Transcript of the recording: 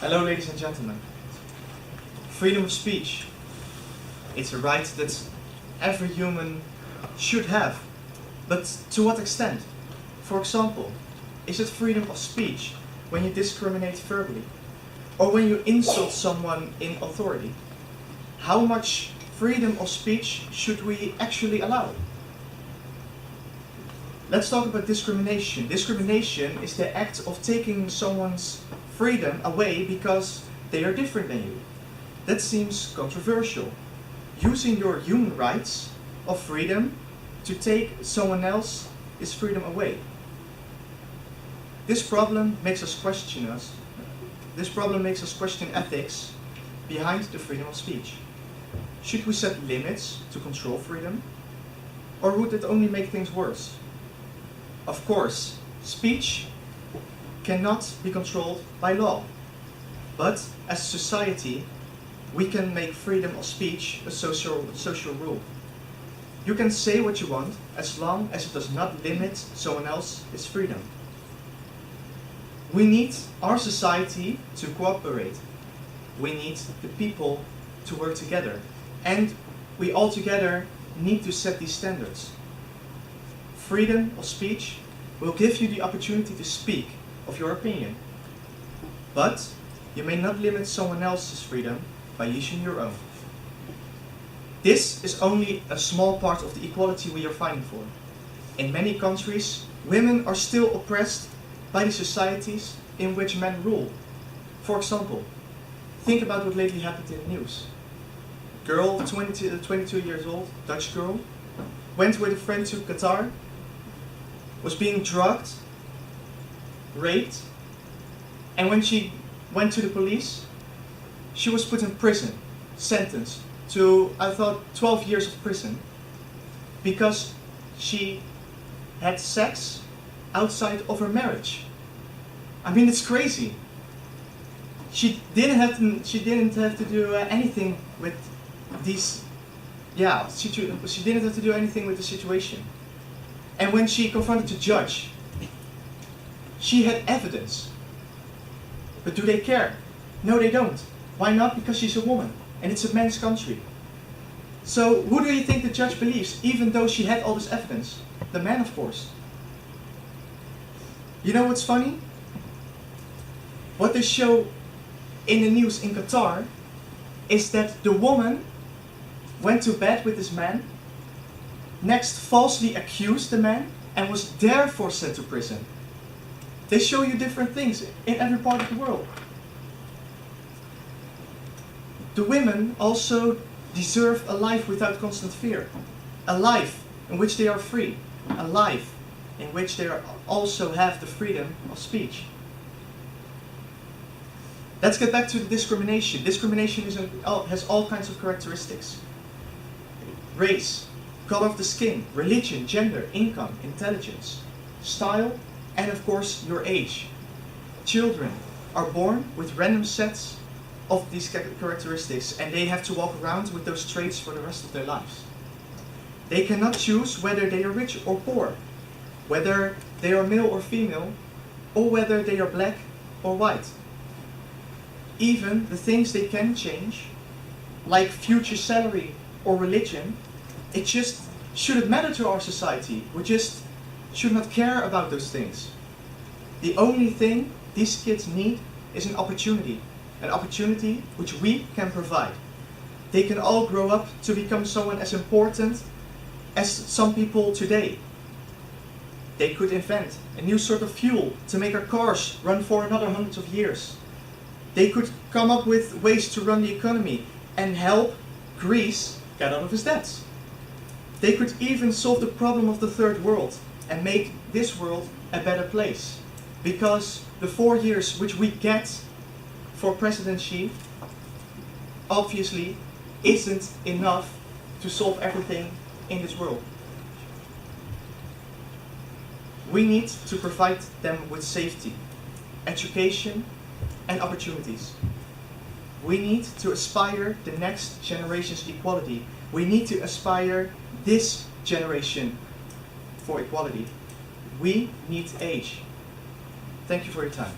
Hello, ladies and gentlemen. Freedom of speech. It's a right that every human should have. But to what extent? For example, is it freedom of speech when you discriminate verbally? Or when you insult someone in authority? How much freedom of speech should we actually allow? Let's talk about discrimination. Discrimination is the act of taking someone's freedom away because they are different than you. That seems controversial. Using your human rights of freedom to take someone else's freedom away. This problem makes us question ethics behind the freedom of speech. Should we set limits to control freedom? Or would it only make things worse? Of course, speech cannot be controlled by law. But as a society, we can make freedom of speech a social rule. You can say what you want as long as it does not limit someone else's freedom. We need our society to cooperate. We need the people to work together. And we all together need to set these standards. Freedom of speech will give you the opportunity to speak of your opinion. But you may not limit someone else's freedom by using your own. This is only a small part of the equality we are fighting for. In many countries, women are still oppressed by the societies in which men rule. For example, think about what lately happened in the news. Girl, 22 years old, Dutch girl, went with a friend to Qatar, was being drugged, raped, and when she went to the police, she was put in prison, sentenced to, I thought, 12 years of prison, because she had sex outside of her marriage. I mean, it's crazy. She didn't have to do anything with these. She didn't have to do anything with the situation. And when she confronted the judge, she had evidence. But do they care? No, they don't. Why not? Because she's a woman, and it's a man's country. So who do you think the judge believes, even though she had all this evidence? The man, of course. You know what's funny? What they show in the news in Qatar is that the woman went to bed with this man, next falsely accused the man, and was therefore sent to prison. They show you different things in every part of the world. The women also deserve a life without constant fear. A life in which they are free. A life in which they also have the freedom of speech. Let's get back to the discrimination. Discrimination has all kinds of characteristics. Race, color of the skin, religion, gender, income, intelligence, style, and of course your age. Children are born with random sets of these characteristics, and they have to walk around with those traits for the rest of their lives. They cannot choose whether they are rich or poor, whether they are male or female, or whether they are black or white. Even the things they can change, like future salary or religion, it just shouldn't matter to our society. We just should not care about those things. The only thing these kids need is an opportunity which we can provide. They can all grow up to become someone as important as some people today. They could invent a new sort of fuel to make our cars run for another hundreds of years. They could come up with ways to run the economy and help Greece get out of its debts. They could even solve the problem of the third world and make this world a better place. Because the 4 years which we get for presidency obviously isn't enough to solve everything in this world. We need to provide them with safety, education, and opportunities. We need to aspire the next generation's equality. We need to aspire this generation for equality. We need age. Thank you for your time.